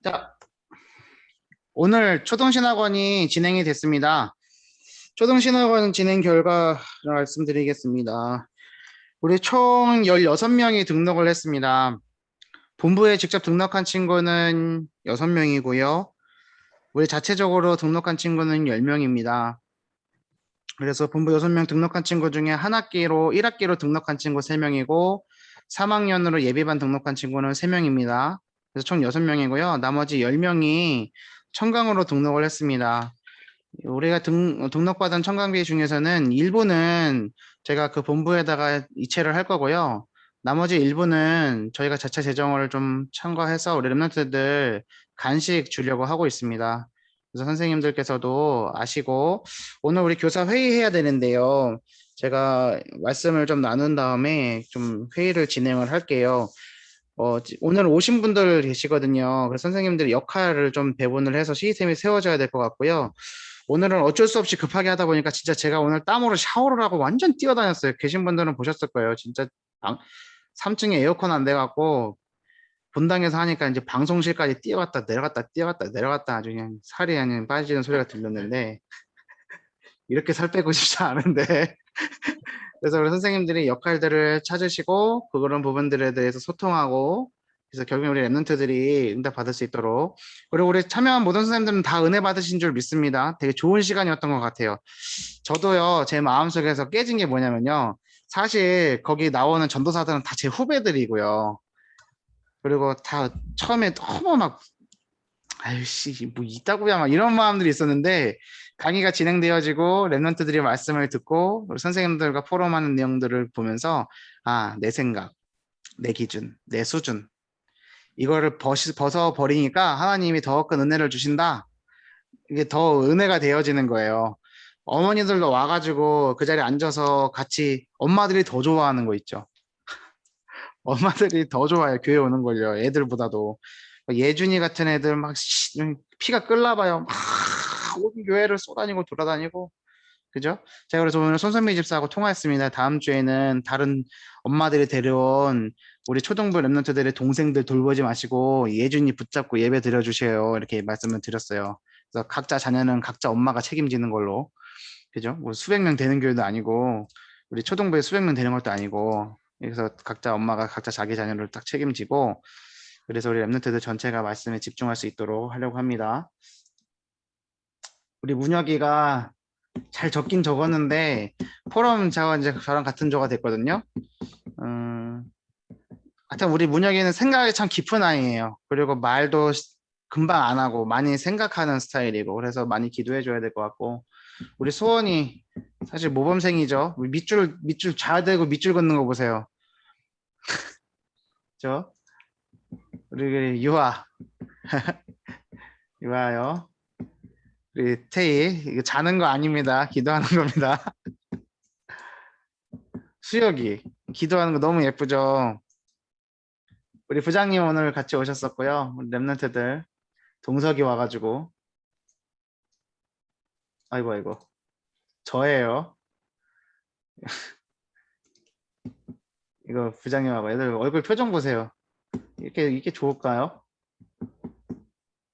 자, 오늘 초등신학원이 진행이 됐습니다. 초등신학원 진행 결과 말씀드리겠습니다. 우리 총 16명이 등록을 했습니다. 본부에 직접 등록한 친구는 6명이고요. 우리 자체적으로 등록한 친구는 10명입니다. 그래서 본부 6명 등록한 친구 중에 1학기로 등록한 친구 3명이고 3학년으로 예비반 등록한 친구는 3명입니다. 그래서 총 6명이고요. 나머지 10명이 청강으로 등록을 했습니다. 우리가 등록받은 청강비 중에서는 일부는 제가 그 본부에다가 이체를 할 거고요. 나머지 일부는 저희가 자체 재정을 좀 참고해서 우리 랩런트들 간식 주려고 하고 있습니다. 그래서 선생님들께서도 아시고 오늘 우리 교사 회의해야 되는데요. 제가 말씀을 좀 나눈 다음에 좀 회의를 진행을 할게요. 오늘 오신 분들 계시거든요. 그래서 선생님들이 역할을 좀 배분을 해서 시스템이 세워져야 될 것 같고요. 오늘은 어쩔 수 없이 급하게 하다 보니까 진짜 제가 오늘 땀으로 샤워를 하고 완전 뛰어다녔어요. 계신 분들은 보셨을 거예요. 진짜 3층에 에어컨 안 돼갖고 본당에서 하니까 이제 방송실까지 뛰어갔다 내려갔다 뛰어갔다 내려갔다 아주 그냥 살이 그냥 빠지는 소리가 들렸는데 이렇게 살 빼고 싶지 않은데 그래서 우리 선생님들이 역할들을 찾으시고 그런 부분들에 대해서 소통하고 그래서 결국 우리 랩런트들이 응답 받을 수 있도록 그리고 우리 참여한 모든 선생님들은 다 은혜 받으신 줄 믿습니다. 되게 좋은 시간이었던 것 같아요. 저도요 제 마음속에서 깨진 게 뭐냐면요 사실 거기 나오는 전도사들은 다 제 후배들이고요. 그리고 다 처음에 너무 막 아유씨 뭐 있다고야 막 이런 마음들이 있었는데 강의가 진행되어지고 랩런트들이 말씀을 듣고 우리 선생님들과 포럼하는 내용들을 보면서 내 생각, 내 기준, 내 수준 이거를 벗어 버리니까 하나님이 더 큰 은혜를 주신다. 이게 더 은혜가 되어지는 거예요. 어머니들도 와가지고 그 자리에 앉아서 같이 엄마들이 더 좋아하는 거 있죠. 엄마들이 더 좋아해요. 교회 오는 걸요. 애들보다도. 예준이 같은 애들 막 피가 끓나 봐요. 막 온 교회를 쏘다니고 돌아다니고. 그죠? 제가 그래서 오늘 손선미 집사하고 통화했습니다. 다음 주에는 다른 엄마들이 데려온 우리 초등부 랩런트들의 동생들 돌보지 마시고 예준이 붙잡고 예배 드려주세요. 이렇게 말씀을 드렸어요. 그래서 각자 자녀는 각자 엄마가 책임지는 걸로. 그죠? 뭐 수백 명 되는 교회도 아니고 우리 초등부에 수백 명 되는 것도 아니고 그래서 각자 엄마가 각자 자기 자녀를 딱 책임지고 그래서 우리 랩런트들 전체가 말씀에 집중할 수 있도록 하려고 합니다. 우리 문혁이가 잘 적긴 적었는데 포럼 제가 이제 저랑 같은 조가 됐거든요. 하여튼 우리 문혁이는 생각이 참 깊은 아이예요. 그리고 말도 금방 안 하고 많이 생각하는 스타일이고 그래서 많이 기도해 줘야 될 것 같고 우리 소원이 사실 모범생이죠. 우리 밑줄 잘 대고 밑줄 긋는 거 보세요. 저 우리 유아 유아요. 우리 태희 이거 자는 거 아닙니다. 기도하는 겁니다. 수혁이 기도하는 거 너무 예쁘죠. 우리 부장님 오늘 같이 오셨었고요. 우리 랩런트들 동석이 와가지고 아이고 아이고 저예요. 이거 부장님하고 애들 얼굴 표정 보세요. 이렇게 좋을까요?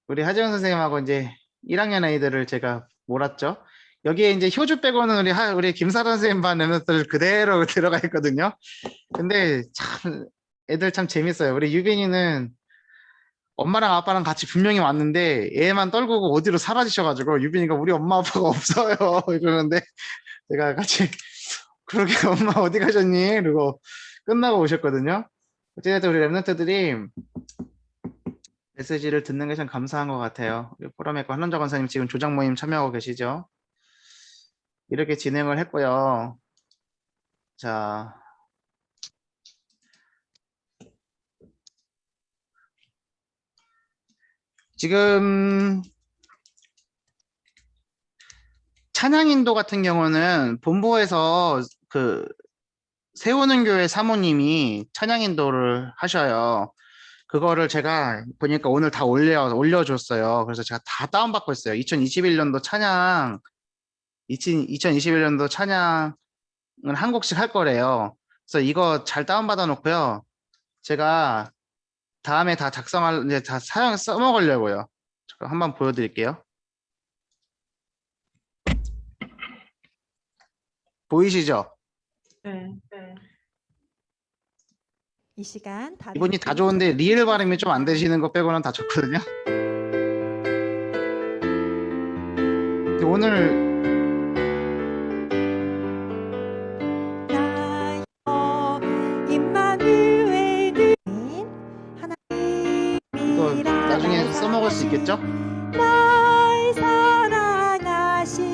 우리 하지원 선생님하고 이제 1학년 아이들을 제가 몰았죠. 여기에 이제 효주 빼고는 우리 김사란 선생님 반 랩런트들 그대로 들어가 있거든요. 근데 참 애들 참 재밌어요. 우리 유빈이는 엄마랑 아빠랑 같이 분명히 왔는데 애만 떨구고 어디로 사라지셔가지고 유빈이가 우리 엄마 아빠가 없어요 이러는데 제가 같이 그러게 엄마 어디 가셨니? 그리고 끝나고 오셨거든요. 어쨌든 우리 랩런트들이 메시지를 듣는 게 참 감사한 것 같아요. 포럼에 한원자 권사님 지금 조장 모임 참여하고 계시죠? 이렇게 진행을 했고요. 자, 지금 찬양인도 같은 경우는 본부에서 그 세우는 교회 사모님이 찬양인도를 하셔요. 그거를 제가 보니까 오늘 다 올려줬어요. 그래서 제가 다 다운받고 있어요. 2021년도 찬양, 2021년도 찬양은 한 곡씩 할 거래요. 그래서 이거 잘 다운받아 놓고요. 제가 다음에 다 작성할 이제 다 써먹으려고요. 잠깐 한번 보여드릴게요. 보이시죠? 네. 이 시간 다른 이분이 다 좋은데 리을 발음이 좀 안 되시는 거 빼고는 다 좋거든요. 근데 오늘 이거 나중에 써먹을 수 있겠죠? 날 사랑하심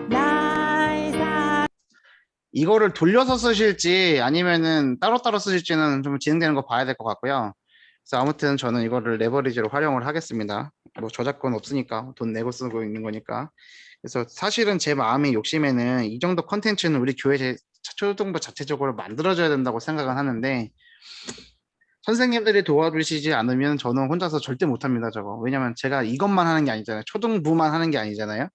날 이거를 돌려서 쓰실지 아니면은 따로따로 쓰실지는 좀 진행되는 거 봐야 될 것 같고요. 그래서 아무튼 저는 이거를 레버리지로 활용을 하겠습니다. 뭐 저작권 없으니까 돈 내고 쓰고 있는 거니까. 그래서 사실은 제 마음의 욕심에는 이 정도 컨텐츠는 우리 교회 초등부 자체적으로 만들어줘야 된다고 생각은 하는데 선생님들이 도와주시지 않으면 저는 혼자서 절대 못합니다, 저거. 왜냐면 제가 이것만 하는 게 아니잖아요. 초등부만 하는 게 아니잖아요.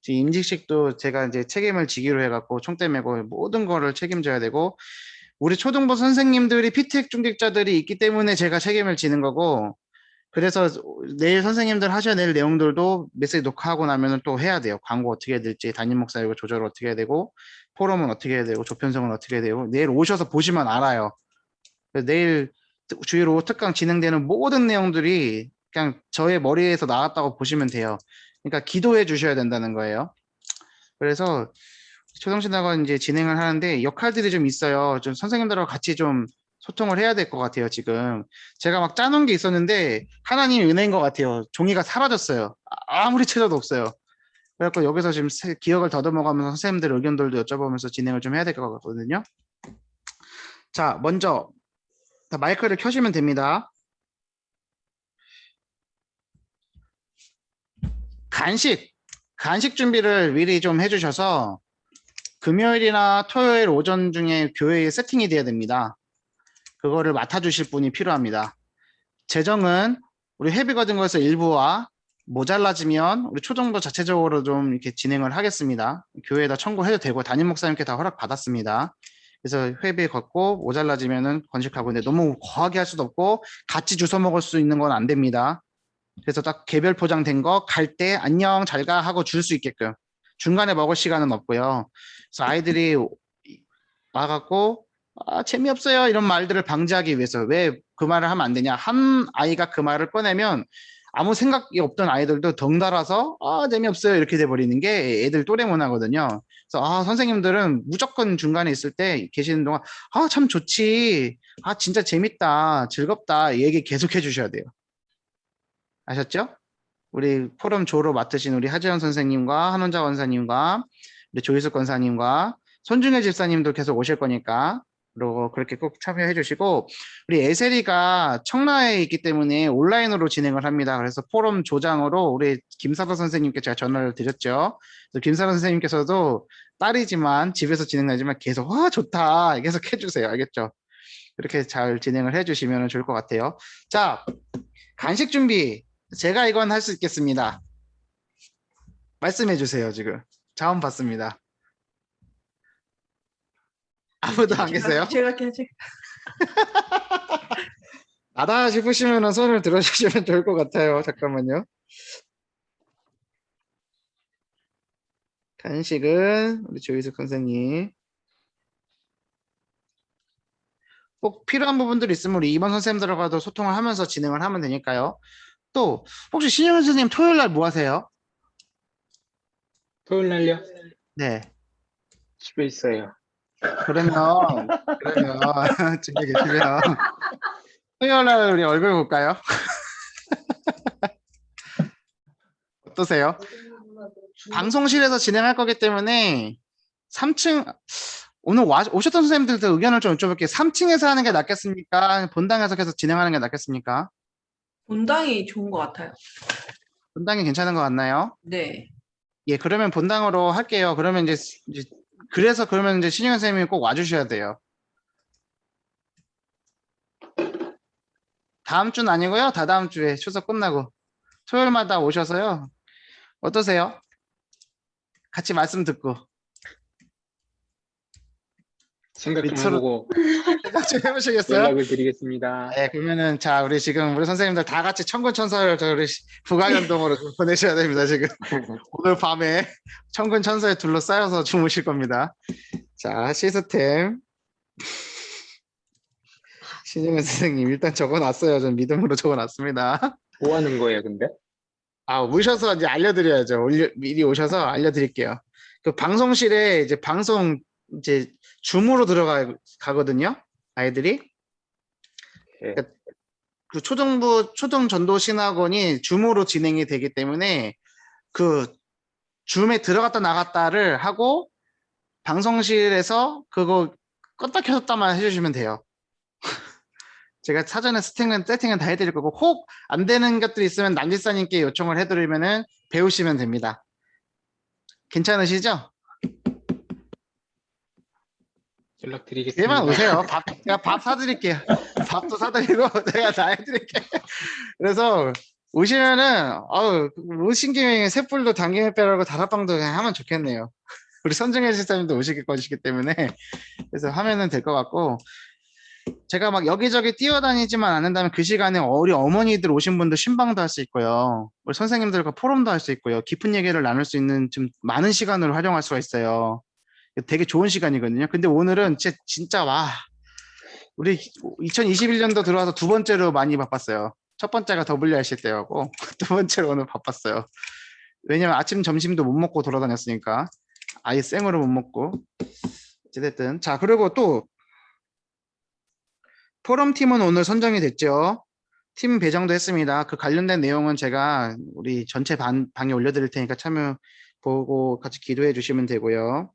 지금 임직식도 제가 이제 책임을 지기로 해갖고 총대 메고 모든 거를 책임져야 되고 우리 초등부 선생님들이 피트액 중직자들이 있기 때문에 제가 책임을 지는 거고 그래서 내일 선생님들 하셔야 될 내용들도 메시지 녹화하고 나면은 또 해야 돼요. 광고 어떻게 해야 될지, 담임 목사 이거 조절을 어떻게 해야 되고, 포럼은 어떻게 해야 되고, 조편성은 어떻게 해야 되고, 내일 오셔서 보시면 알아요. 내일 주의로 특강 진행되는 모든 내용들이 그냥 저의 머리에서 나왔다고 보시면 돼요. 그러니까 기도해 주셔야 된다는 거예요. 그래서 초등신학원 이제 진행을 하는데 역할들이 좀 있어요. 좀 선생님들하고 같이 좀 소통을 해야 될 것 같아요, 지금. 제가 막 짜놓은 게 있었는데 하나님 은혜인 것 같아요. 종이가 사라졌어요. 아무리 찾아도 없어요. 그래갖고 여기서 지금 기억을 더듬어가면서 선생님들 의견들도 여쭤보면서 진행을 좀 해야 될 것 같거든요. 자, 먼저 마이크를 켜시면 됩니다. 간식 준비를 미리 좀 해주셔서 금요일이나 토요일 오전 중에 교회에 세팅이 돼야 됩니다. 그거를 맡아주실 분이 필요합니다. 재정은 우리 헤비거든 거에서 일부와 모자라지면 우리 초정부 자체적으로 좀 이렇게 진행을 하겠습니다. 교회에다 청구해도 되고 담임 목사님께 다 허락 받았습니다. 그래서 회비 걷고 모자라지면은 건식하고 근데 너무 거하게 할 수도 없고 같이 주워 먹을 수 있는 건 안 됩니다. 그래서 딱 개별 포장된 거 갈 때 안녕 잘 가 하고 줄 수 있게끔 중간에 먹을 시간은 없고요. 그래서 아이들이 와갖고 재미없어요 이런 말들을 방지하기 위해서 왜 그 말을 하면 안 되냐 한 아이가 그 말을 꺼내면 아무 생각이 없던 아이들도 덩달아서 재미없어요 이렇게 돼버리는 게 애들 또래 문화거든요. 그래서 선생님들은 무조건 중간에 있을 때 계시는 동안 참 좋지 진짜 재밌다 즐겁다 얘기 계속 해주셔야 돼요. 아셨죠? 우리 포럼 조로 맡으신 우리 하지연 선생님과 한원자 원사님과 우리 조희숙 권사님과 손중혜 집사님도 계속 오실 거니까 그리고 그렇게 꼭 참여해 주시고 우리 에세리가 청라에 있기 때문에 온라인으로 진행을 합니다. 그래서 포럼 조장으로 우리 김사도 선생님께 제가 전화를 드렸죠. 그래서 김사도 선생님께서도 딸이지만 집에서 진행하지만 계속 좋다 계속 해주세요. 알겠죠? 그렇게 잘 진행을 해주시면 좋을 것 같아요. 자, 간식 준비 제가 이건 할 수 있겠습니다. 말씀해 주세요. 지금 자원 받습니다. 아무도 안 계세요? 제가 나다 싶으시면 손을 들어주시면 좋을 것 같아요. 잠깐만요. 간식은 우리 조희숙 선생님. 꼭 필요한 부분들이 있으면 우리 임원 선생님들과도 소통을 하면서 진행을 하면 되니까요. 또 혹시 신영 선생님 토요일 날 뭐 하세요? 토요일 날요? 네. 집에 있어요. 그러면 집에 계시면 토요일 날 우리 얼굴 볼까요? 어떠세요? 방송실에서 진행할 거기 때문에 3층 오늘 오셨던 선생님들도 의견을 좀 여쭤볼게요. 3층에서 하는 게 낫겠습니까? 본당에서 계속 진행하는 게 낫겠습니까? 본당이 좋은 것 같아요. 본당이 괜찮은 것 같나요? 네. 예, 그러면 본당으로 할게요. 그러면 그러면 이제 신영 선생님이 꼭 와주셔야 돼요. 다음 주는 아니고요. 다다음 주에 추석 끝나고 토요일마다 오셔서요. 어떠세요? 같이 말씀 듣고. 생각 좀 밑으로 해보고 생각 좀 해보시겠어요? 연락을 드리겠습니다. 네, 그러면은 자 우리 지금 우리 선생님들 다 같이 청군천사를 저 우리 부가연동으로 좀 보내셔야 됩니다. 지금 오늘 밤에 청군천사에 둘러싸여서 주무실 겁니다. 자 시스템 신영은 선생님 일단 적어놨어요. 전 믿음으로 적어놨습니다. 뭐 하는 거예요, 근데? 아 오셔서 이제 알려드려야죠. 미리 오셔서 알려드릴게요. 그 방송실에 이제 방송 이제 줌으로 들어가거든요. 아이들이. 예. 그 초등전도신학원이 줌으로 진행이 되기 때문에 그 줌에 들어갔다 나갔다를 하고 방송실에서 그거 껐다 켰다만 해주시면 돼요. 제가 사전에 세팅은 다 해드릴 거고 혹 안 되는 것들이 있으면 남지사님께 요청을 해드리면은 배우시면 됩니다. 괜찮으시죠? 연락드리겠습니다. 얘만 오세요. 제가 밥 사드릴게요. 밥도 사드리고 제가 다 해드릴게요. 그래서 오시면은 오신 김에 셋불도 당김에 빼라고 다락방도 그냥 하면 좋겠네요. 우리 선정혜 실장님도 오시기 것이기 때문에 그래서 하면은 될 것 같고 제가 막 여기저기 뛰어다니지만 않는다면 그 시간에 우리 어머니들 오신 분들 신방도 할 수 있고요. 우리 선생님들과 포럼도 할 수 있고요. 깊은 얘기를 나눌 수 있는 좀 많은 시간을 활용할 수가 있어요. 되게 좋은 시간이거든요. 근데 오늘은 진짜 와 우리 2021년도 들어와서 두 번째로 많이 바빴어요. 첫 번째가 WRC 때였고 두 번째로 오늘 바빴어요. 왜냐면 아침 점심도 못 먹고 돌아다녔으니까 아예 생으로 못 먹고 어쨌든 자 그리고 또 포럼 팀은 오늘 선정이 됐죠. 팀 배정도 했습니다. 그 관련된 내용은 제가 우리 전체 방에 올려드릴 테니까 참여 보고 같이 기도해 주시면 되고요.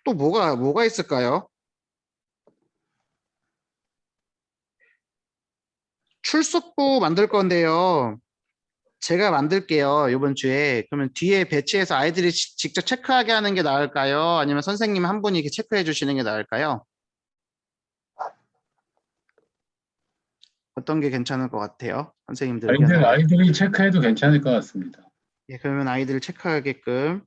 또 뭐가 있을까요? 출석부 만들 건데요. 제가 만들게요. 이번 주에. 그러면 뒤에 배치해서 아이들이 직접 체크하게 하는 게 나을까요? 아니면 선생님 한 분이 이렇게 체크해 주시는 게 나을까요? 어떤 게 괜찮을 것 같아요? 선생님들 의견은. 아이들이 체크해도 괜찮을 것 같습니다. 예, 그러면 아이들 체크하게끔.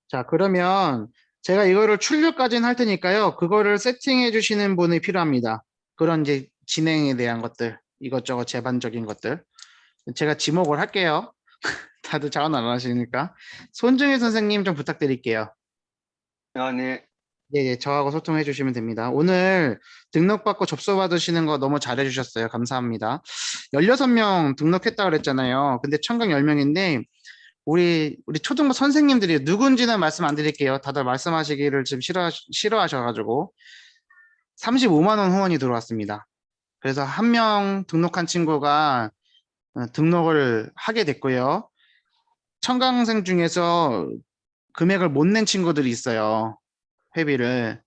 자, 그러면 제가 이거를 출력까지는 할 테니까요. 그거를 세팅해 주시는 분이 필요합니다. 그런 이제 진행에 대한 것들, 이것저것 제반적인 것들. 제가 지목을 할게요. 다들 자원 안 하시니까. 손정혜 선생님 좀 부탁드릴게요. 네. 예, 저하고 소통해 주시면 됩니다. 오늘 등록받고 접수 받으시는 거 너무 잘해 주셨어요. 감사합니다. 16명 등록했다 그랬잖아요. 근데 청강 10명인데 우리 초등부 선생님들이 누군지는 말씀 안 드릴게요. 다들 말씀하시기를 지금 싫어하셔가지고 35만 원 후원이 들어왔습니다. 그래서 한 명 등록한 친구가 등록을 하게 됐고요. 청강생 중에서 금액을 못 낸 친구들이 있어요. 회비를.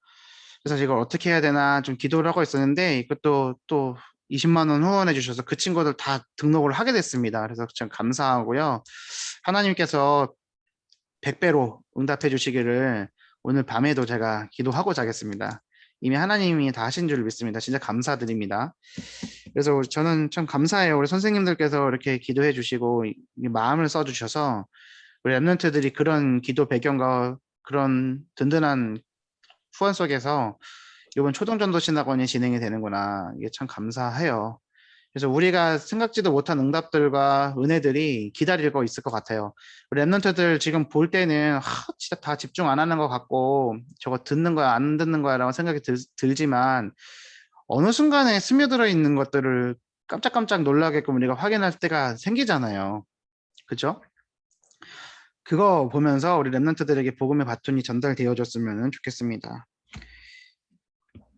그래서 이걸 어떻게 해야 되나 좀 기도를 하고 있었는데 이것도 또 20만 원 후원해 주셔서 그 친구들 다 등록을 하게 됐습니다. 그래서 참 감사하고요. 하나님께서 100배로 응답해 주시기를 오늘 밤에도 제가 기도하고 자겠습니다. 이미 하나님이 다 하신 줄 믿습니다. 진짜 감사드립니다. 그래서 저는 참 감사해요. 우리 선생님들께서 이렇게 기도해 주시고 마음을 써 주셔서 우리 랩런트들이 그런 기도 배경과 그런 든든한 후원 속에서 이번 초등전도신학원이 진행이 되는구나. 이게 참 감사해요. 그래서 우리가 생각지도 못한 응답들과 은혜들이 기다릴 거 있을 것 같아요. 우리 랩런트들 지금 볼 때는 진짜 다 집중 안 하는 것 같고 저거 듣는 거야 안 듣는 거야 라고 생각이 들지만 어느 순간에 스며들어 있는 것들을 깜짝깜짝 놀라게끔 우리가 확인할 때가 생기잖아요. 그죠? 그거 보면서 우리 랩런트들에게 복음의 바톤이 전달되어졌으면 좋겠습니다.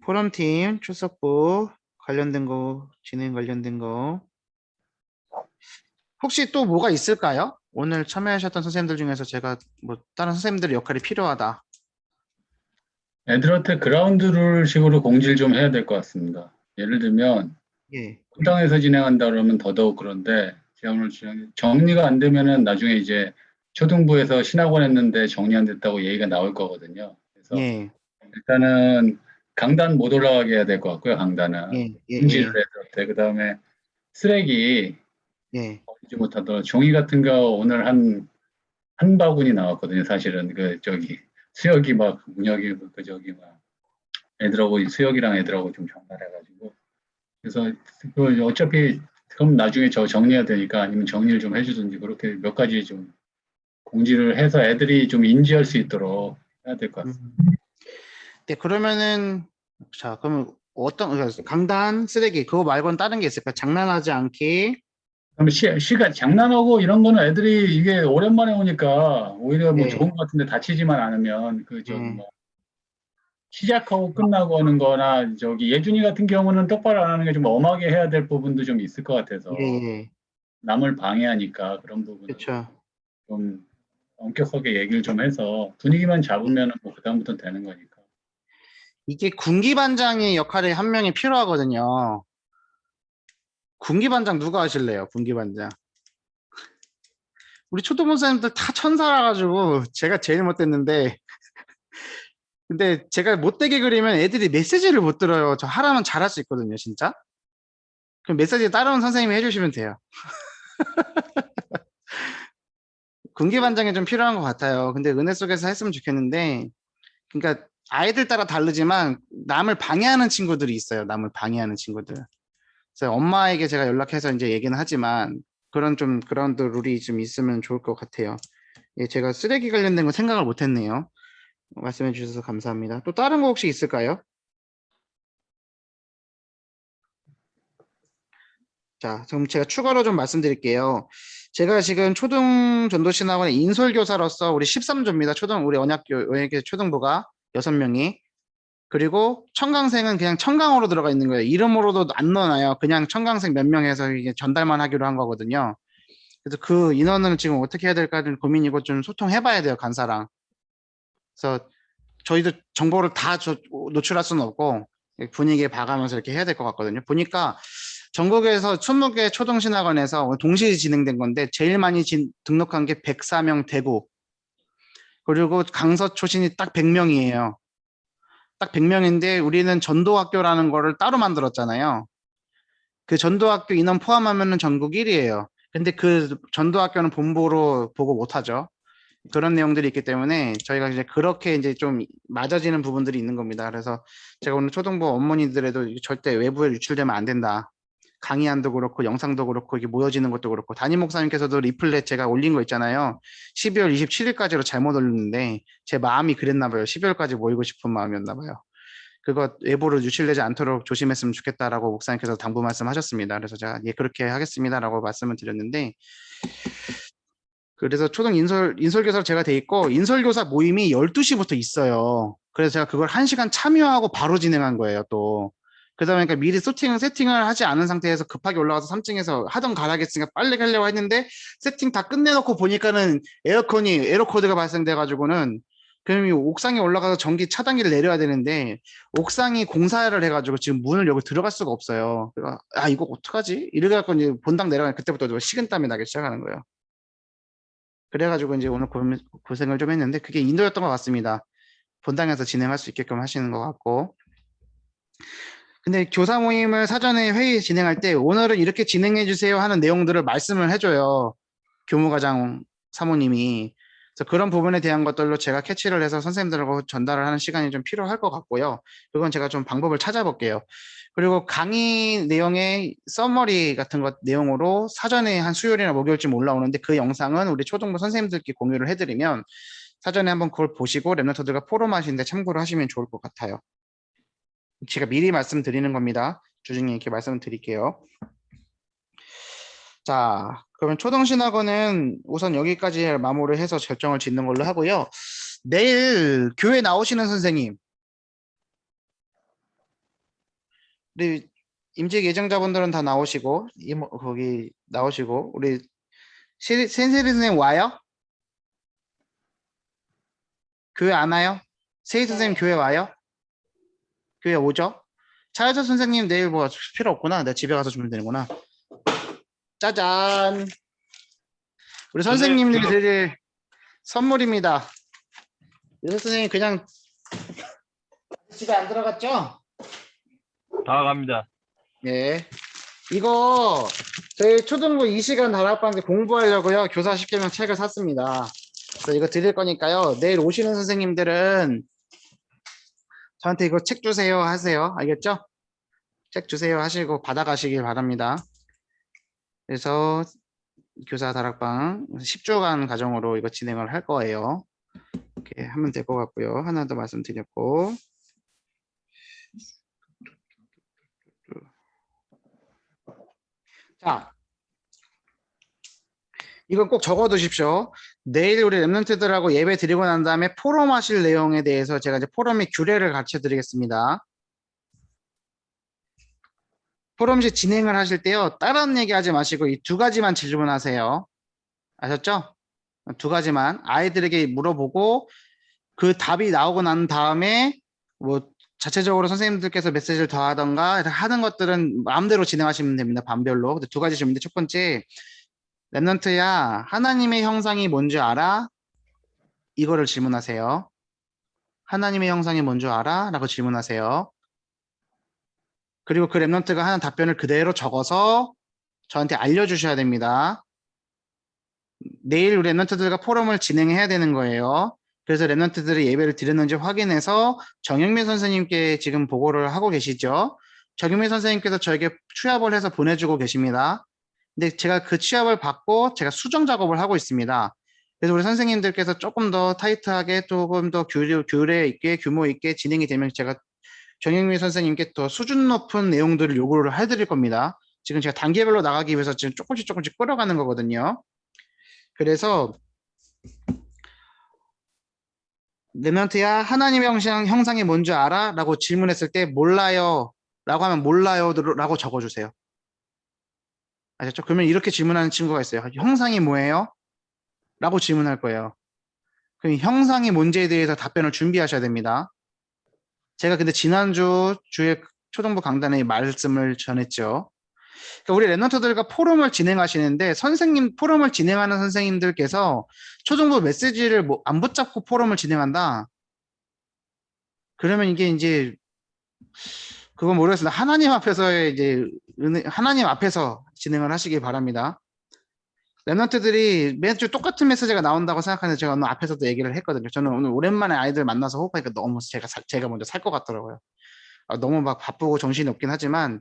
포럼팀 출석부 관련된 거 진행 관련된 거 혹시 또 뭐가 있을까요? 오늘 참여하셨던 선생님들 중에서 제가 뭐 다른 선생님들의 역할이 필요하다. 애들한테 그라운드 룰 식으로 공지를 좀 해야 될 것 같습니다. 예를 들면 예, 쿠당에서 진행한다 그러면 더더욱 그런데 제가 오늘 정리가 안 되면은 나중에 이제 초등부에서 신학원 했는데 정리 안 됐다고 얘기가 나올 거거든요. 그래서 예, 일단은 강단 못 올라가게 해야 될 것 같고요. 강단은 예, 예, 공지를 애들한테. 그다음에 쓰레기 예, 버리지 못하도록 종이 같은 거 오늘 한 한 바구니 나왔거든요. 사실은 수혁이 막 문혁이 막 애들하고 수혁이랑 애들하고 좀 전달해가지고 그래서 그걸 어차피 그럼 나중에 저 정리해야 되니까 아니면 정리를 좀 해주든지 그렇게 몇 가지 좀 공지를 해서 애들이 좀 인지할 수 있도록 해야 될 것 같습니다. 네, 그러면은 자, 그러면 그러니까 강단 쓰레기 그거 말고는 다른 게 있을까? 장난하지 않기. 그럼 시간 장난하고 이런 거는 애들이 이게 오랜만에 오니까 오히려 뭐 네. 좋은 것 같은데 다치지만 않으면 그 저기 네. 뭐 시작하고 끝나고 하는 거나 저기 예준이 같은 경우는 똑바로 안 하는 게 좀 엄하게 해야 될 부분도 좀 있을 것 같아서 예, 예. 남을 방해하니까 그런 부분은 그렇죠. 좀 엄격하게 얘기를 좀 해서 분위기만 잡으면 뭐 그다음부터는 되는 거니까. 이게 군기반장의 역할이 한 명이 필요하거든요. 군기반장 누가 하실래요? 군기반장. 우리 초등부사님들 다 천사라 가지고 제가 제일 못됐는데 근데 제가 못되게 그리면 애들이 메시지를 못 들어요. 저 하라면 잘할 수 있거든요, 진짜. 그럼 메시지 따라온 선생님이 해주시면 돼요. 군기반장이 좀 필요한 것 같아요. 근데 은혜 속에서 했으면 좋겠는데, 그러니까 아이들 따라 다르지만 남을 방해하는 친구들이 있어요. 남을 방해하는 친구들. 그래서 엄마에게 제가 연락해서 이제 얘기는 하지만 그런 또 룰이 좀 있으면 좋을 것 같아요. 예, 제가 쓰레기 관련된 거 생각을 못했네요. 말씀해 주셔서 감사합니다. 또 다른 거 혹시 있을까요? 자, 그럼 제가 추가로 좀 말씀드릴게요. 제가 지금 초등전도신학원의 인솔교사로서 우리 13조입니다. 우리 언약교 초등부가 6명이. 그리고 청강생은 그냥 청강으로 들어가 있는 거예요. 이름으로도 안 넣어놔요. 그냥 청강생 몇 명 해서 이게 전달만 하기로 한 거거든요. 그래서 그 인원을 지금 어떻게 해야 될까는 고민이고 좀 소통해봐야 돼요, 간사랑. 그래서 저희도 정보를 다 노출할 수는 없고 분위기에 봐가면서 이렇게 해야 될 것 같거든요. 보니까 전국에서 20개 초등신학원에서 동시에 진행된 건데 제일 많이 등록한 게 104명 대구. 그리고 강서 초신이 딱 100명이에요. 딱 100명인데 우리는 전도학교라는 거를 따로 만들었잖아요. 그 전도학교 인원 포함하면 전국 1위예요. 근데 그 전도학교는 본부로 보고 못하죠. 그런 내용들이 있기 때문에 저희가 이제 그렇게 이제 좀 맞아지는 부분들이 있는 겁니다. 그래서 제가 오늘 초등부 어머니들에도 절대 외부에 유출되면 안 된다. 강의안도 그렇고 영상도 그렇고 이게 모여지는 것도 그렇고 담임 목사님께서도 리플렛 제가 올린 거 있잖아요. 12월 27일까지로 잘못 올렸는데 제 마음이 그랬나 봐요. 12월까지 모이고 싶은 마음이었나 봐요. 그거 외부로 유출되지 않도록 조심했으면 좋겠다라고 목사님께서 당부 말씀하셨습니다. 그래서 제가 예 그렇게 하겠습니다라고 말씀을 드렸는데 그래서 초등 인솔교사로 제가 돼 있고 인솔교사 모임이 12시부터 있어요. 그래서 제가 그걸 1시간 참여하고 바로 진행한 거예요, 또. 그러다 보니까 미리 세팅을 하지 않은 상태에서 급하게 올라가서 3층에서 하던 가라겠으니까 빨리 가려고 했는데 세팅 다 끝내놓고 보니까는 에러 코드가 발생돼가지고는 그럼 이 옥상에 올라가서 전기 차단기를 내려야 되는데 옥상이 공사를 해가지고 지금 문을 여기 들어갈 수가 없어요. 그래서 아 이거 어떡하지? 이래갖고 이제 본당 내려가니 그때부터 식은땀이 나기 시작하는 거예요. 그래가지고 이제 오늘 고생을 좀 했는데 그게 인도였던 것 같습니다. 본당에서 진행할 수 있게끔 하시는 것 같고. 근데 교사 모임을 사전에 회의 진행할 때 오늘은 이렇게 진행해 주세요 하는 내용들을 말씀을 해줘요. 교무과장 사모님이. 그래서 그런 부분에 대한 것들로 제가 캐치를 해서 선생님들하고 전달을 하는 시간이 좀 필요할 것 같고요. 그건 제가 좀 방법을 찾아볼게요. 그리고 강의 내용의 서머리 같은 것 내용으로 사전에 한 수요일이나 목요일쯤 올라오는데 그 영상은 우리 초등부 선생님들께 공유를 해드리면 사전에 한번 그걸 보시고 랩런터들과 포럼하시는데 참고를 하시면 좋을 것 같아요. 제가 미리 말씀드리는 겁니다. 주중에 이렇게 말씀드릴게요. 자, 그러면 초등신학원은 우선 여기까지 마무리를 해서 결정을 짓는 걸로 하고요. 내일 교회 나오시는 선생님, 우리 임직 예정자분들은 다 나오시고 거기 나오시고 우리 센세리 선생님 와요? 교회 안 와요? 세희 선생님 교회 와요? 교회 오죠? 차여자 선생님 내일 뭐 필요 없구나. 내가 집에 가서 주면 되는구나. 짜잔. 우리 선생님들이 드릴 선물입니다. 여섯 선생님 그냥 집에 안 들어갔죠? 다 갑니다. 예. 이거 저희 초등부 2시간 다락방에서 공부하려고요. 교사 10개명 책을 샀습니다. 그래서 이거 드릴 거니까요. 내일 오시는 선생님들은 저한테 이거 책 주세요 하세요. 알겠죠? 책 주세요 하시고 받아가시길 바랍니다. 그래서 교사 다락방 10주간 과정으로 이거 진행을 할 거예요. 이렇게 하면 될 것 같고요. 하나 더 말씀드렸고. 자, 이건 꼭 적어 두십시오. 내일 우리 랩런트들하고 예배 드리고 난 다음에 포럼 하실 내용에 대해서 제가 이제 포럼의 규례를 가르쳐 드리겠습니다. 포럼식 진행을 하실 때요. 다른 얘기 하지 마시고 이 두 가지만 질문하세요. 아셨죠? 두 가지만 아이들에게 물어보고 그 답이 나오고 난 다음에 뭐 자체적으로 선생님들께서 메시지를 더하던가 하는 것들은 마음대로 진행하시면 됩니다. 반별로. 근데 두 가지 질문인데 첫 번째, 랩넌트야, 하나님의 형상이 뭔지 알아? 이거를 질문하세요. 하나님의 형상이 뭔지 알아? 라고 질문하세요. 그리고 그 랩넌트가 하는 답변을 그대로 적어서 저한테 알려주셔야 됩니다. 내일 우리 랩넌트들과 포럼을 진행해야 되는 거예요. 그래서 랩넌트들이 예배를 드렸는지 확인해서 정영민 선생님께 지금 보고를 하고 계시죠. 정영민 선생님께서 저에게 취합을 해서 보내주고 계십니다. 근데 제가 그 취합을 받고 제가 수정 작업을 하고 있습니다. 그래서 우리 선생님들께서 조금 더 타이트하게 조금 더 규례 있게 규모 있게 진행이 되면 제가 정영민 선생님께 더 수준 높은 내용들을 요구를 해드릴 겁니다. 지금 제가 단계별로 나가기 위해서 지금 조금씩 끌어가는 거거든요. 그래서 랩넌트야, 하나님의 형상이 뭔지 알아? 라고 질문했을 때 몰라요 라고 하면 몰라요 라고 적어주세요. 아셨죠? 그러면 이렇게 질문하는 친구가 있어요. 형상이 뭐예요? 라고 질문할 거예요. 그럼 형상이 뭔지에 대해서 답변을 준비하셔야 됩니다. 제가 근데 지난주 주에 초등부 강단에 말씀을 전했죠. 그러니까 우리 랩넌트들과 포럼을 진행하시는데 포럼을 진행하는 선생님들께서 초등부 메시지를 뭐 안 붙잡고 포럼을 진행한다. 그러면 이게 이제 그건 모르겠습니다. 하나님 앞에서의 이제 하나님 앞에서 진행을 하시기 바랍니다. 랩넌트들이 매주 똑같은 메시지가 나온다고 생각하는데 제가 오늘 앞에서도 얘기를 했거든요. 저는 오늘 오랜만에 아이들 만나서 호흡하니까 너무 제가 먼저 살 것 같더라고요. 너무 막 바쁘고 정신이 없긴 하지만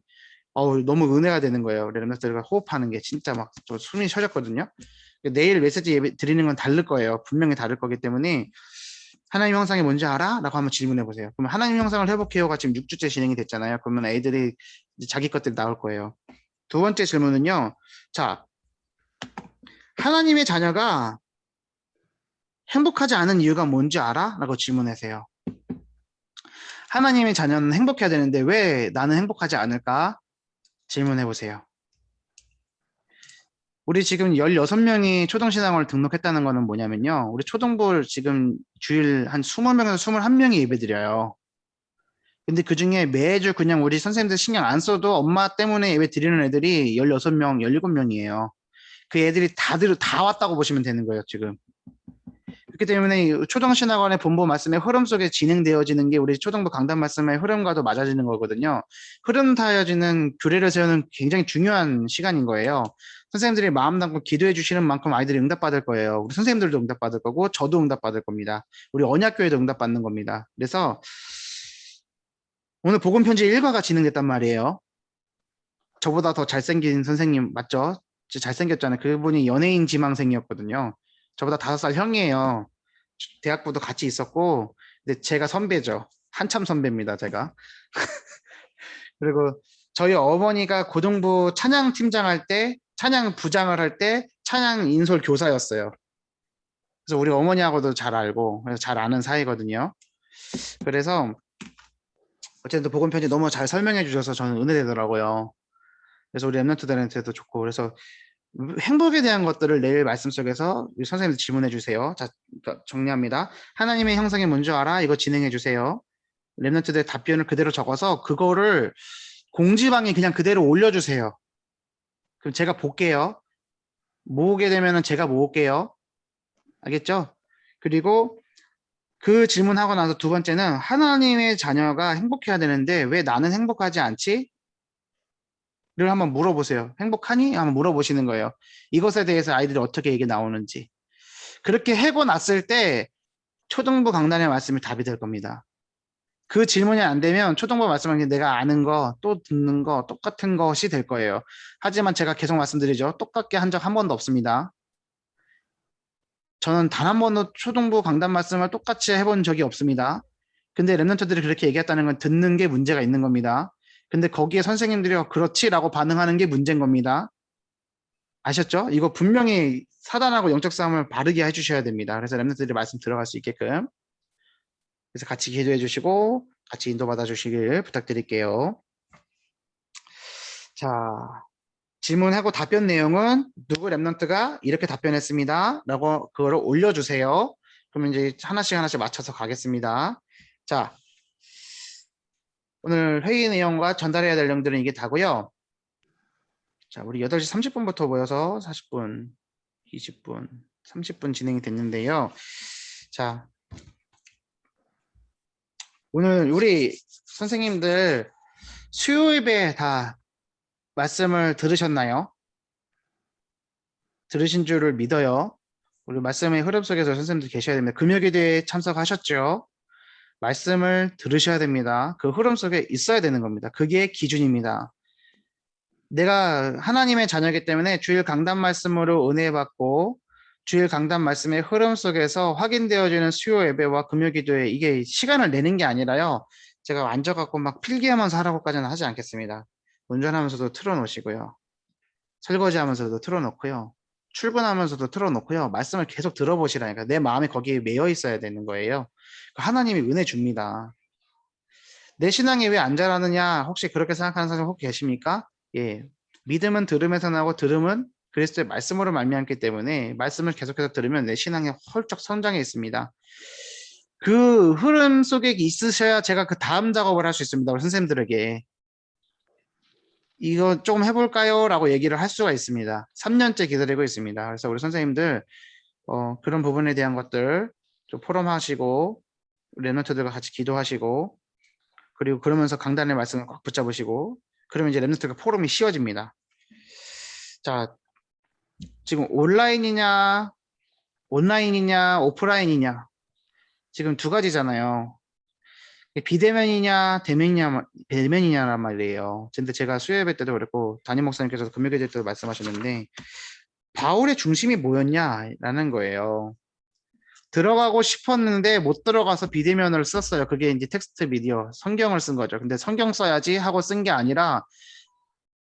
너무 은혜가 되는 거예요. 우리 랩넌트들과 호흡하는 게 진짜 막 숨이 쉬어졌거든요. 내일 메시지 예배 드리는 건 다를 거예요. 분명히 다를 거기 때문에 하나님 형상이 뭔지 알아? 라고 한번 질문해 보세요. 그러면 하나님 형상을 회복해요가 지금 6주째 진행이 됐잖아요. 그러면 애들이 이제 자기 것들이 나올 거예요. 두 번째 질문은요. 자, 하나님의 자녀가 행복하지 않은 이유가 뭔지 알아? 라고 질문하세요. 하나님의 자녀는 행복해야 되는데 왜 나는 행복하지 않을까? 질문해 보세요. 우리 지금 16명이 초등신앙원을 등록했다는 거는 뭐냐면요. 우리 초등부 지금 주일 한 20명에서 21명이 예배드려요. 근데 그 중에 매주 그냥 우리 선생님들 신경 안 써도 엄마 때문에 예배 드리는 애들이 16명, 17명이에요. 그 애들이 다 왔다고 보시면 되는 거예요, 지금. 그렇기 때문에 초등신학원의 본부 말씀의 흐름 속에 진행되어지는 게 우리 초등부 강단 말씀의 흐름과도 맞아지는 거거든요. 흐름 타여지는 규례를 세우는 굉장히 중요한 시간인 거예요. 선생님들이 마음 담고 기도해 주시는 만큼 아이들이 응답받을 거예요. 우리 선생님들도 응답받을 거고 저도 응답받을 겁니다. 우리 언약교회도 응답받는 겁니다. 그래서 오늘 복음편지 1과가 진행됐단 말이에요. 저보다 더 잘생긴 선생님 맞죠? 잘생겼잖아요. 그분이 연예인 지망생이었거든요. 저보다 5살 형이에요. 대학부도 같이 있었고, 근데 제가 선배죠. 한참 선배입니다, 제가. 그리고 저희 어머니가 고등부 찬양 팀장 할 때, 찬양 부장을 할 때, 찬양 인솔 교사였어요. 그래서 우리 어머니하고도 잘 알고, 그래서 잘 아는 사이거든요. 그래서 어쨌든 복음편지 너무 잘 설명해 주셔서 저는 은혜되더라고요. 그래서 우리 랩넌트들한테도 좋고, 그래서 행복에 대한 것들을 내일 말씀 속에서 선생님들 질문해 주세요. 자, 정리합니다. 하나님의 형상이 뭔지 알아? 이거 진행해 주세요. 랩넌트들 답변을 그대로 적어서 그거를 공지방에 그냥 그대로 올려주세요. 그럼 제가 볼게요. 모으게 되면은 제가 모을게요. 알겠죠? 그리고 그 질문하고 나서 두 번째는 하나님의 자녀가 행복해야 되는데 왜 나는 행복하지 않지? 를 한번 물어보세요. 행복하니? 한번 물어보시는 거예요. 이것에 대해서 아이들이 어떻게 얘기 나오는지. 그렇게 해고 났을 때 초등부 강단의 말씀이 답이 될 겁니다. 그 질문이 안 되면 초등부 말씀은 내가 아는 거, 또 듣는 거, 똑같은 것이 될 거예요. 하지만 제가 계속 말씀드리죠. 똑같게 한 적 한 번도 없습니다. 저는 단 한 번도 초등부 강단 말씀을 똑같이 해본 적이 없습니다. 근데 랩런트들이 그렇게 얘기했다는 건 듣는 게 문제가 있는 겁니다. 근데 거기에 선생님들이 그렇지라고 반응하는 게 문제인 겁니다. 아셨죠? 이거 분명히 사단하고 영적 싸움을 바르게 해주셔야 됩니다. 그래서 랩런트들이 말씀 들어갈 수 있게끔. 그래서 같이 기도해 주시고 같이 인도받아 주시길 부탁드릴게요. 자, 질문하고 답변 내용은 누구 랩런트가 이렇게 답변했습니다. 라고 그거를 올려주세요. 그러면 이제 하나씩 맞춰서 가겠습니다. 자, 오늘 회의 내용과 전달해야 될 내용들은 이게 다고요. 자, 우리 8시 30분부터 모여서 40분, 20분, 30분 진행이 됐는데요. 자, 오늘 우리 선생님들 수요 예배 다 말씀을 들으셨나요? 들으신 줄을 믿어요. 우리 말씀의 흐름 속에서 선생님들 계셔야 됩니다. 금요기도에 참석하셨죠? 말씀을 들으셔야 됩니다. 그 흐름 속에 있어야 되는 겁니다. 그게 기준입니다. 내가 하나님의 자녀이기 때문에 주일 강단 말씀으로 은혜 받고 주일 강단 말씀의 흐름 속에서 확인되어지는 수요 예배와 금요기도에 이게 시간을 내는 게 아니라요. 제가 앉아갖고 막 필기하면서 하라고까지는 하지 않겠습니다. 운전하면서도 틀어놓으시고요. 설거지하면서도 틀어놓고요. 출근하면서도 틀어놓고요. 말씀을 계속 들어보시라니까. 내 마음이 거기에 매여 있어야 되는 거예요. 하나님이 은혜 줍니다. 내 신앙이 왜 안 자라느냐 혹시 그렇게 생각하는 사람 혹 계십니까? 예, 믿음은 들음에서 나고 들음은 그리스도의 말씀으로 말미암기 때문에 말씀을 계속해서 들으면 내 신앙이 헐쩍 성장해 있습니다. 그 흐름 속에 있으셔야 제가 그 다음 작업을 할 수 있습니다. 우리 선생님들에게 이거 조금 해볼까요? 라고 얘기를 할 수가 있습니다. 3년째 기다리고 있습니다. 그래서 우리 선생님들 그런 부분에 대한 것들 좀 포럼하시고 랩런트들과 같이 기도하시고 그리고 그러면서 강단의 말씀을 꽉 붙잡으시고 그러면 이제 랩런트가 포럼이 쉬워집니다. 자, 지금 온라인이냐 오프라인이냐 지금 두 가지잖아요. 비대면이냐 대면이냐란 말이에요. 근데 제가 수요예배 때도 그랬고 담임 목사님께서도 금요예배 때도 말씀하셨는데 바울의 중심이 뭐였냐라는 거예요. 들어가고 싶었는데 못 들어가서 비대면을 썼어요. 그게 이제 텍스트 미디어 성경을 쓴 거죠. 근데 성경 써야지 하고 쓴 게 아니라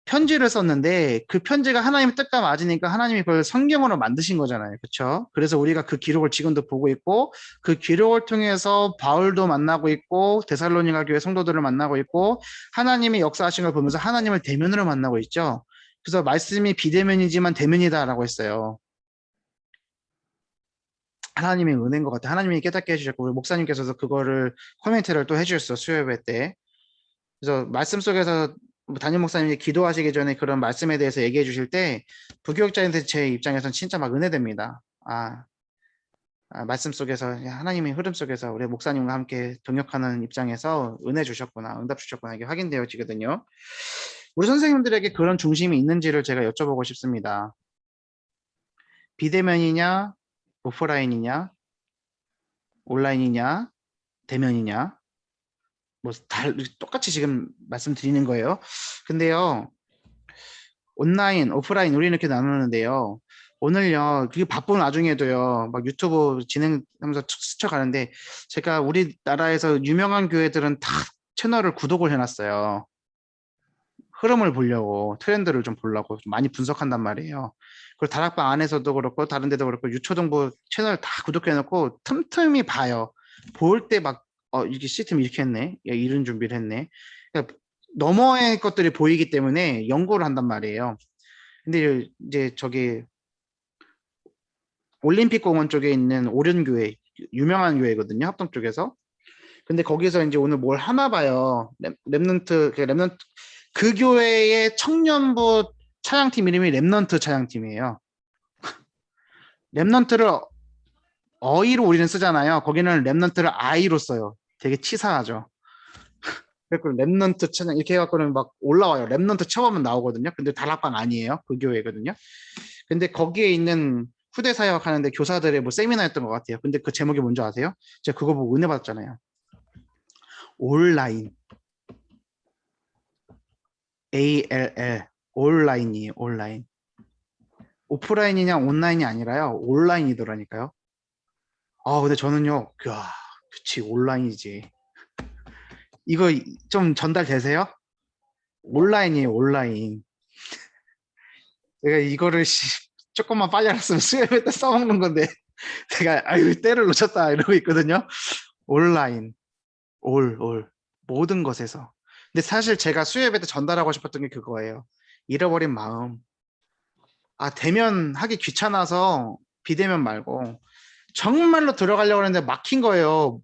편지를 썼는데 그 편지가 하나님의 뜻과 맞으니까 하나님이 그걸 성경으로 만드신 거잖아요. 그렇죠? 그래서 우리가 그 기록을 지금도 보고 있고 그 기록을 통해서 바울도 만나고 있고 데살로니가 교회 성도들을 만나고 있고 하나님의 역사하신 걸 보면서 하나님을 대면으로 만나고 있죠. 그래서 말씀이 비대면이지만 대면이다라고 했어요. 하나님의 은혜인 것 같아요. 하나님이 깨닫게 해주셨고 우리 목사님께서도 그거를 코멘트를 또 해주셨어. 수요예배 때. 그래서 말씀 속에서 담임 목사님이 기도하시기 전에 그런 말씀에 대해서 얘기해 주실 때 부교육자인데 제 입장에서는 진짜 막 은혜됩니다. 말씀 속에서 하나님의 흐름 속에서 우리 목사님과 함께 동역하는 입장에서 은혜 주셨구나, 응답 주셨구나 이게 확인되어지거든요. 우리 선생님들에게 그런 중심이 있는지를 제가 여쭤보고 싶습니다. 비대면이냐 오프라인이냐 온라인이냐 대면이냐 똑같이 지금 말씀드리는 거예요. 근데요, 온라인, 오프라인 우리 이렇게 나누는데요. 오늘요, 그게 바쁜 와중에도요, 막 유튜브 진행하면서 스쳐가는데 제가 우리나라에서 유명한 교회들은 다 채널을 구독을 해놨어요. 흐름을 보려고, 트렌드를 좀 보려고 좀 많이 분석한단 말이에요. 그리고 다락방 안에서도 그렇고 다른 데도 그렇고 유초등부 채널 다 구독해놓고 틈틈이 봐요. 볼 때 막 이게 시스템 이렇게 했네. 야, 이런 준비를 했네. 그러니까 너머의 것들이 보이기 때문에 연구를 한단 말이에요. 근데 이제 저기 올림픽공원 쪽에 있는 오륜교회 유명한 교회거든요. 합동 쪽에서. 근데 거기서 이제 오늘 뭘 하나 봐요. 랩넌트 그 교회의 청년부 차양팀 이름이 랩넌트 차양팀이에요. 랩넌트를 어이로 우리는 쓰잖아요. 거기는 랩넌트를 아이로 써요. 되게 치사하죠. 그래서 랩넌트 찬양 이렇게 해갖고는 막 올라와요. 랩넌트 쳐보면 나오거든요. 근데 다락방 아니에요. 그 교회거든요. 근데 거기에 있는 후대 사역 하는데 교사들의 뭐 세미나였던 것 같아요. 근데 그 제목이 뭔지 아세요? 제가 그거 보고 은혜 받았잖아요. 온라인. ALL. 온라인이에요. 온라인. 오프라인이냐 온라인이 아니라요. 온라인이더라니까요. 아, 근데 저는요. 그치, 온라인이지. 이거 좀 전달되세요? 온라인이에요, 온라인. 내가 이거를 조금만 빨리 알았으면 수요일에 때 써먹는 건데 제가 아유 때를 놓쳤다 이러고 있거든요. 온라인, 올 모든 것에서. 근데 사실 제가 수요일에 때 전달하고 싶었던 게 그거예요. 잃어버린 마음. 아, 대면 하기 귀찮아서 비대면 말고 정말로 들어가려고 했는데 막힌 거예요.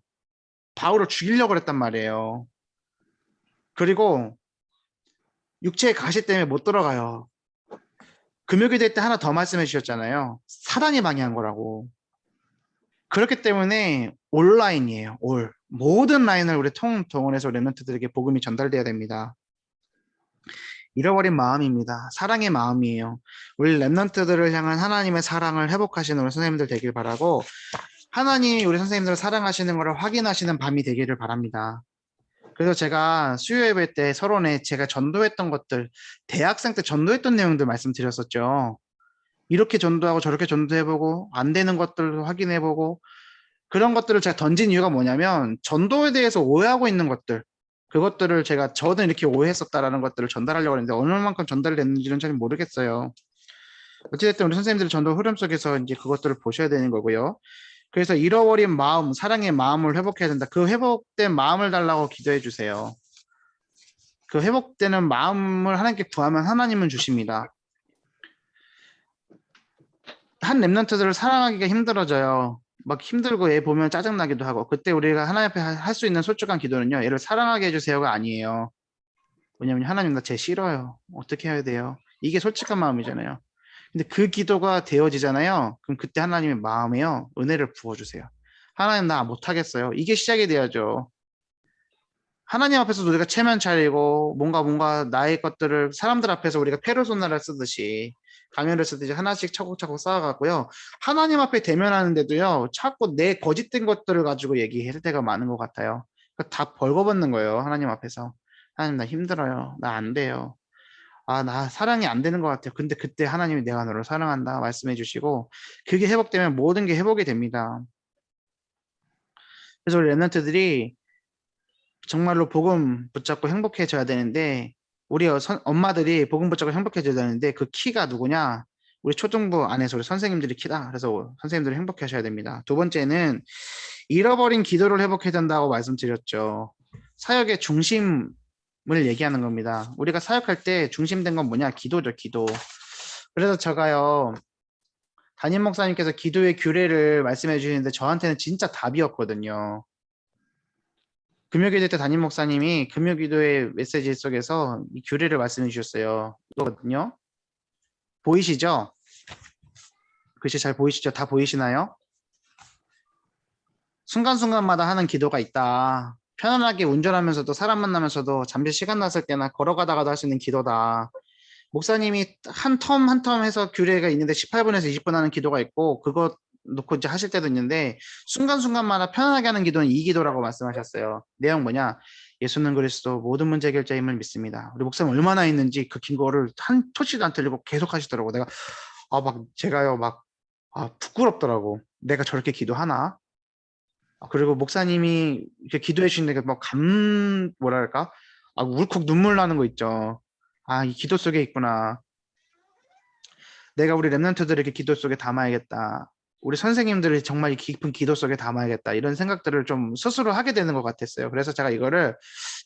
바울을 죽이려고 했단 말이에요. 그리고 육체의 가시 때문에 못 들어가요. 금요기도 때 하나 더 말씀해 주셨잖아요. 사단이 방해한 거라고. 그렇기 때문에 온라인이에요. 모든 라인을 우리 동원해서 렘넌트들에게 복음이 전달돼야 됩니다. 잃어버린 마음입니다. 사랑의 마음이에요. 우리 렘넌트들을 향한 하나님의 사랑을 회복하시는 우리 선생님들 되길 바라고, 하나님이 우리 선생님들을 사랑하시는 것을 확인하시는 밤이 되기를 바랍니다. 그래서 제가 수요 예배 때 서론에 제가 전도했던 것들, 대학생 때 전도했던 내용들 말씀드렸었죠. 이렇게 전도하고 저렇게 전도해보고 안 되는 것들도 확인해보고, 그런 것들을 제가 던진 이유가 뭐냐면 전도에 대해서 오해하고 있는 것들, 그것들을 저는 이렇게 오해했었다라는 것들을 전달하려고 했는데 어느 만큼 전달됐는지는 잘 모르겠어요. 어찌됐든 우리 선생님들의 전도 흐름 속에서 이제 그것들을 보셔야 되는 거고요. 그래서 잃어버린 마음, 사랑의 마음을 회복해야 된다. 그 회복된 마음을 달라고 기도해 주세요. 그 회복되는 마음을 하나님께 구하면 하나님은 주십니다. 한 렘넌트들을 사랑하기가 힘들어져요. 막 힘들고 얘 보면 짜증나기도 하고. 그때 우리가 하나님 앞에 할 수 있는 솔직한 기도는요, 얘를 사랑하게 해주세요가 아니에요. 왜냐면 하나님 나 쟤 싫어요. 어떻게 해야 돼요? 이게 솔직한 마음이잖아요. 근데 그 기도가 되어지잖아요. 그럼 그때 하나님의 마음에요, 은혜를 부어주세요. 하나님 나 못하겠어요. 이게 시작이 돼야죠. 하나님 앞에서 우리가 체면 차리고 뭔가 나의 것들을 사람들 앞에서 우리가 페르소나를 쓰듯이, 가면을 쓰듯이 하나씩 차곡차곡 쌓아가고요. 하나님 앞에 대면하는데도요, 자꾸 내 거짓된 것들을 가지고 얘기할 때가 많은 것 같아요. 그러니까 다 벌거벗는 거예요. 하나님 앞에서. 하나님 나 힘들어요. 나 안 돼요. 아, 나 사랑이 안 되는 것 같아요. 근데 그때 하나님이 내가 너를 사랑한다 말씀해 주시고, 그게 회복되면 모든 게 회복이 됩니다. 그래서 우리 렘넌트들이 정말로 복음 붙잡고 행복해져야 되는데, 우리 엄마들이 복음 붙잡고 행복해져야 되는데, 그 키가 누구냐? 우리 초등부 안에서 우리 선생님들이 키다. 그래서 선생님들이 행복하셔야 됩니다. 두 번째는 잃어버린 기도를 회복해야 된다고 말씀드렸죠. 사역의 중심을 얘기하는 겁니다. 우리가 사역할 때 중심된 건 뭐냐? 기도죠, 기도. 그래서 제가요, 담임 목사님께서 기도의 규례를 말씀해 주시는데 저한테는 진짜 답이었거든요. 금요기도 때 담임 목사님이 금요기도의 메시지 속에서 이 규례를 말씀해 주셨어요. 이거거든요. 보이시죠? 글씨 잘 보이시죠? 다 보이시나요? 순간순간마다 하는 기도가 있다. 편안하게 운전하면서도 사람 만나면서도 잠시 시간 났을 때나 걸어가다가도 할 수 있는 기도다. 목사님이 한 텀 해서 규례가 있는데 18분에서 20분 하는 기도가 있고, 그거 놓고 이제 하실 때도 있는데 순간순간마다 편안하게 하는 기도는 이 기도라고 말씀하셨어요. 내용 뭐냐? 예수는 그리스도 모든 문제 해결자임을 믿습니다. 우리 목사님 얼마나 있는지 그 긴 거를 한 토치도 안 틀리고 계속 하시더라고. 내가 제가요 부끄럽더라고. 내가 저렇게 기도하나? 그리고 목사님이 이렇게 기도해 주시는데 뭐랄까? 울컥 눈물 나는 거 있죠. 이 기도 속에 있구나. 내가 우리 렘넌트들을 이렇게 기도 속에 담아야겠다. 우리 선생님들을 정말 이 깊은 기도 속에 담아야겠다. 이런 생각들을 좀 스스로 하게 되는 것 같았어요. 그래서 제가 이거를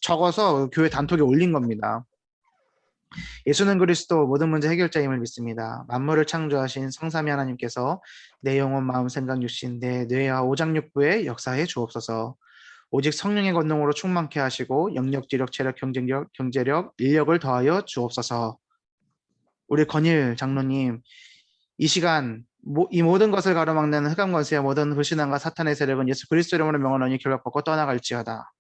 적어서 교회 단톡에 올린 겁니다. 예수는 그리스도 모든 문제 해결자임을 믿습니다. 만물을 창조하신 성삼위 하나님께서 내 영혼, 마음, 생각, 육신, 내 뇌와 오장육부에 역사해 주옵소서. 오직 성령의 권능으로 충만케 하시고 영력, 지력, 체력, 경제력, 인력을 더하여 주옵소서. 우리 건일 장로님, 이 시간 이 모든 것을 가로막는 흑암 권세와 모든 불신앙과 사탄의 세력은 예수 그리스도 이름으로 명하노니 결박받고 떠나갈지어다.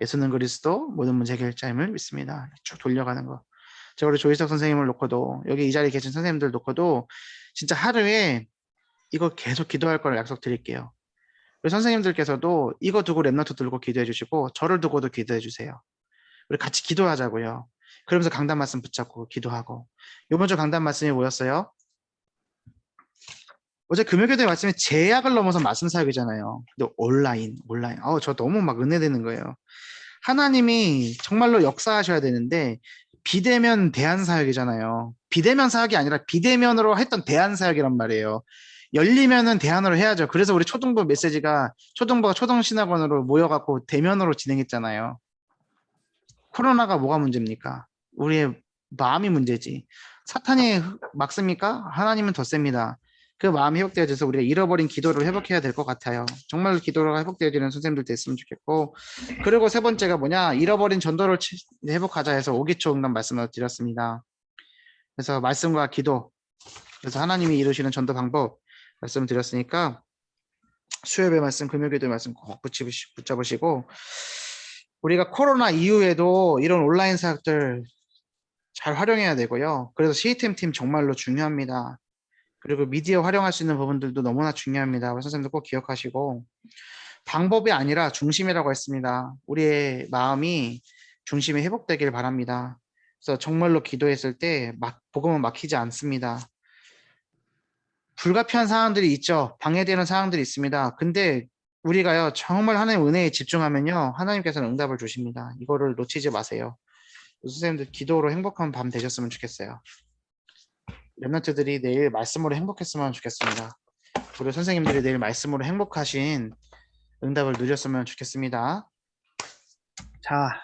예수는 그리스도 모든 문제 해결자임을 믿습니다. 쭉 돌려가는 거. 제가 우리 조희석 선생님을 놓고도, 여기 이 자리에 계신 선생님들 놓고도 진짜 하루에 이거 계속 기도할 걸 약속드릴게요. 우리 선생님들께서도 이거 두고 랩노트 들고 기도해 주시고 저를 두고도 기도해 주세요. 우리 같이 기도하자고요. 그러면서 강단 말씀 붙잡고 기도하고. 이번 주 강단 말씀이 뭐였어요? 어제 금요일에 말씀이 제약을 넘어서 말씀 사역이잖아요. 근데 온라인. 저 너무 막 은혜되는 거예요. 하나님이 정말로 역사하셔야 되는데 비대면 대안 사역이잖아요. 비대면 사역이 아니라 비대면으로 했던 대안 사역이란 말이에요. 열리면은 대안으로 해야죠. 그래서 우리 초등부 메시지가 초등부가 초등신학원으로 모여갖고 대면으로 진행했잖아요. 코로나가 뭐가 문제입니까? 우리의 마음이 문제지. 사탄이 막습니까? 하나님은 더 셉니다. 그 마음이 회복되어져서 우리가 잃어버린 기도를 회복해야 될 것 같아요. 정말로 기도가 회복되어지는 선생님들 됐으면 좋겠고, 그리고 세 번째가 뭐냐, 잃어버린 전도를 회복하자 해서 오기초 응답 말씀을 드렸습니다. 그래서 말씀과 기도, 그래서 하나님이 이루시는 전도 방법 말씀을 드렸으니까 수요일의 말씀, 금요일의 말씀 꼭 붙잡으시고, 우리가 코로나 이후에도 이런 온라인 사역들 잘 활용해야 되고요. 그래서 CTM 팀 정말로 중요합니다. 그리고 미디어 활용할 수 있는 부분들도 너무나 중요합니다. 선생님들 꼭 기억하시고, 방법이 아니라 중심이라고 했습니다. 우리의 마음이 중심이 회복되길 바랍니다. 그래서 정말로 기도했을 때 복음은 막히지 않습니다. 불가피한 상황들이 있죠. 방해되는 상황들이 있습니다. 근데 우리가요, 정말 하나님의 은혜에 집중하면요, 하나님께서는 응답을 주십니다. 이거를 놓치지 마세요. 선생님들 기도로 행복한 밤 되셨으면 좋겠어요. 렘넌트들이 내일 말씀으로 행복했으면 좋겠습니다. 우리 선생님들이 내일 말씀으로 행복하신 응답을 누렸으면 좋겠습니다. 자,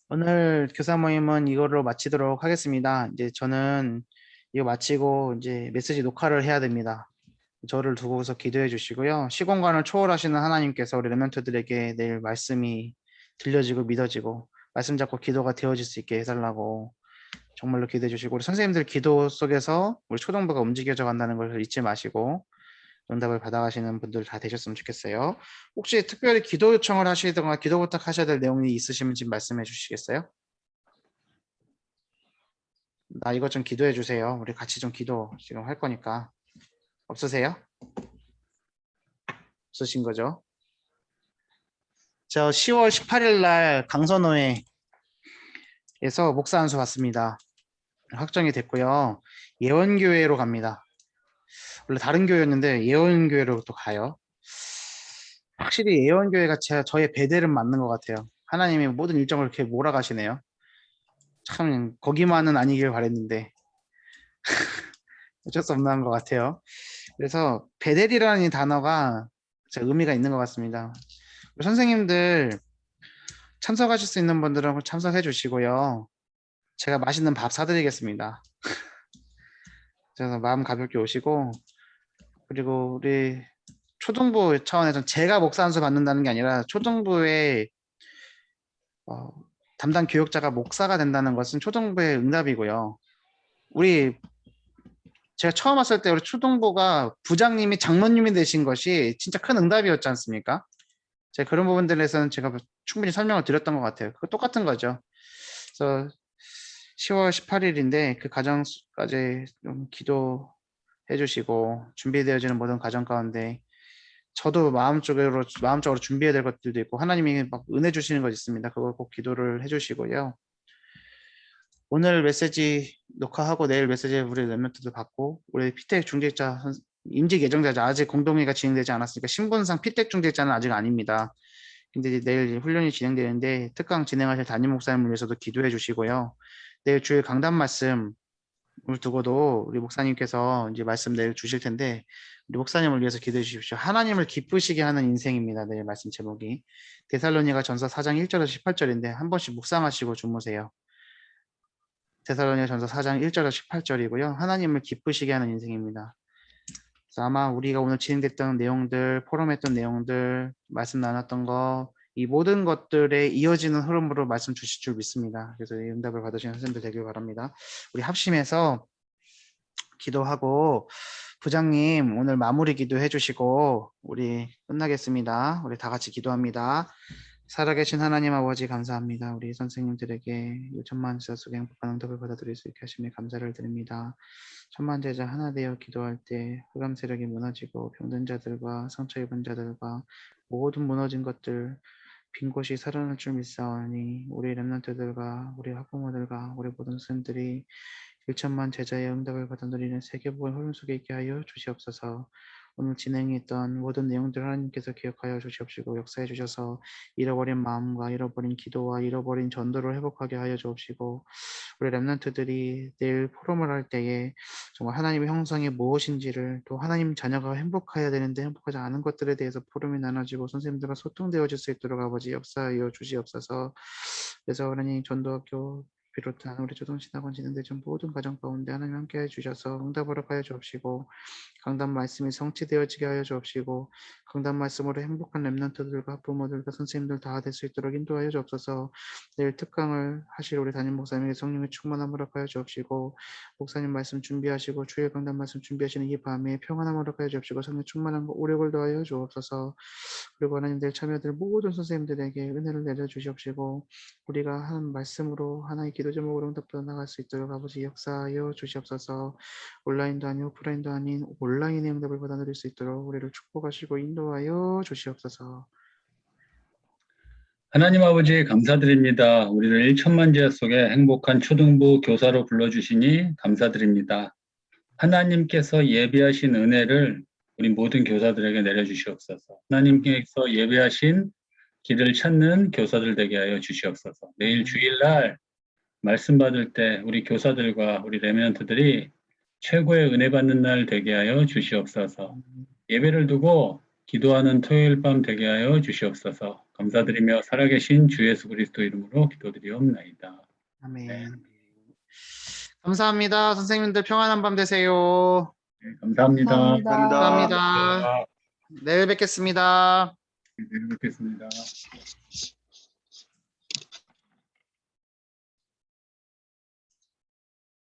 오늘 교사 모임은 이걸로 마치도록 하겠습니다. 이제 저는 이거 마치고 이제 메시지 녹화를 해야 됩니다. 저를 두고서 기도해 주시고요. 시공간을 초월하시는 하나님께서 우리 렘넌트들에게 내일 말씀이 들려지고 믿어지고 말씀 잡고 기도가 되어질 수 있게 해달라고 정말로 기도해 주시고, 우리 선생님들 기도 속에서 우리 초등부가 움직여져 간다는 걸 잊지 마시고 응답을 받아가시는 분들 다 되셨으면 좋겠어요. 혹시 특별히 기도 요청을 하시거나 기도 부탁하셔야 될 내용이 있으시면 지금 말씀해 주시겠어요? 나 이것 좀 기도해 주세요. 우리 같이 좀 기도 지금 할 거니까. 없으세요? 없으신 거죠? 저 10월 18일 날 강선호회에서 목사 안수 받습니다. 확정이 됐고요. 예원교회로 갑니다. 원래 다른 교회였는데 예원교회로 또 가요. 확실히 예원교회가 저의 배대는 맞는 것 같아요. 하나님이 모든 일정을 이렇게 몰아가시네요. 참 거기만은 아니길 바랬는데 어쩔 수 없는 것 같아요. 그래서 베델이라는 이 단어가 의미가 있는 것 같습니다. 선생님들 참석하실 수 있는 분들은 참석해 주시고요. 제가 맛있는 밥 사드리겠습니다. 그래서 마음 가볍게 오시고, 그리고 우리 초등부 차원에서 제가 목사 안수 받는다는 게 아니라 초등부의 담당 교육자가 목사가 된다는 것은 초등부의 응답이고요. 제가 처음 왔을 때 우리 초등부가 부장님이 장로님이 되신 것이 진짜 큰 응답이었지 않습니까? 제가 그런 부분들에서는 제가 충분히 설명을 드렸던 것 같아요. 그거 똑같은 거죠. 그래서 10월 18일인데 그 가정까지 좀 기도해 주시고, 준비되어지는 모든 가정 가운데 저도 마음적으로 준비해야 될 것들도 있고 하나님이 막 은혜 주시는 것 있습니다. 그걸 꼭 기도를 해 주시고요. 오늘 메시지 녹화하고 내일 메시지 우리 렘넌트도 받고, 우리 피텍 중재자 임직 예정자자 아직 공동회의가 진행되지 않았으니까 신분상 피텍 중재자는 아직 아닙니다. 근데 내일 훈련이 진행되는데 특강 진행하실 담임 목사님을 위해서도 기도해 주시고요. 내일 주일 강단 말씀을 두고도 우리 목사님께서 이제 말씀 내일 주실 텐데 우리 목사님을 위해서 기도해 주십시오. 하나님을 기쁘시게 하는 인생입니다. 내일 말씀 제목이 데살로니가 전서 4장 1절에서 18절인데 한 번씩 묵상하시고 주무세요. 데살로니가 전서 4장 1절에서 18절이고요. 하나님을 기쁘시게 하는 인생입니다. 그래서 아마 우리가 오늘 진행됐던 내용들, 포럼했던 내용들, 말씀 나눴던 거, 이 모든 것들에 이어지는 흐름으로 말씀 주실 줄 믿습니다. 그래서 이 응답을 받으시는 선생님들 되길 바랍니다. 우리 합심해서 기도하고 부장님 오늘 마무리 기도해 주시고 우리 끝나겠습니다. 우리 다 같이 기도합니다. 살아계신 하나님 아버지 감사합니다. 우리 선생님들에게 이 천만 제자 속에 행복한 응답을 받아들일 수 있게 하심에 감사를 드립니다. 천만 제자 하나 되어 기도할 때 흑암 세력이 무너지고 병든 자들과 상처 입은 자들과 모든 무너진 것들 빈 곳이 살아날 줄 믿사오니 우리 렘넌트들과 우리 학부모들과 우리 모든 스님들이 1천만 제자의 응답을 받아들이는 세계복음의 흐름 속에 있게 하여 주시옵소서. 오늘 진행했던 모든 내용들을 하나님께서 기억하여 주시옵시고 역사해 주셔서 잃어버린 마음과 잃어버린 기도와 잃어버린 전도를 회복하게 하여 주옵시고 우리 렘넌트들이 내일 포럼을 할 때에 정말 하나님의 형상이 무엇인지를 또 하나님 자녀가 행복해야 되는데 행복하지 않은 것들에 대해서 포럼이 나눠지고 선생님들과 소통되어질 수 있도록 아버지 역사하여 주시옵소서. 그래서 하나님 전도학교 비롯한 우리 초등신학원 진행되는 모든 가정 가운데 하나님 함께해 주셔서 응답 허락하여 주옵시고 강단 말씀이 성취되어지게 하여 주옵시고 강단 말씀으로 행복한 렘넌트들과 학부모들과 선생님들 다 될 수 있도록 인도하여 주옵소서. 내일 특강을 하실 우리 담임 목사님에게 성령의 충만함을 허락하여 주옵시고 목사님 말씀 준비하시고 주일 강단 말씀 준비하시는 이 밤에 평안함을 허락하여 주옵시고 성령 충만함과 오력을 더하여 주옵소서. 그리고 하나님 내일 참여될 모든 선생님들에게 은혜를 내려주시옵시고 우리가 하는 말씀으로 하나의 기도 제목으로 응답받아 나갈 수 있도록 아버지 역사하여 주시옵소서. 온라인도 아닌 오프라인도 아닌 온라인의 응답을 받아들일 수 있도록 우리를 축복하시고 인도하여 주시옵소서. 하나님 아버지 감사드립니다. 우리를 1천만 제자 속에 행복한 초등부 교사로 불러주시니 감사드립니다. 하나님께서 예비하신 은혜를 우리 모든 교사들에게 내려주시옵소서. 하나님께서 예비하신 길을 찾는 교사들 되게 하여 주시옵소서. 내일 주일날 말씀 받을 때 우리 교사들과 우리 레미넌트들이 최고의 은혜 받는 날 되게 하여 주시옵소서. 예배를 두고 기도하는 토요일 밤 되게 하여 주시옵소서. 감사드리며 살아계신 주 예수 그리스도 이름으로 기도드리옵나이다. 아멘. 감사합니다. 선생님들 평안한 밤 되세요. 네, 감사합니다. 감사합니다. 내일 뵙겠습니다. 네, 내일 뵙겠습니다.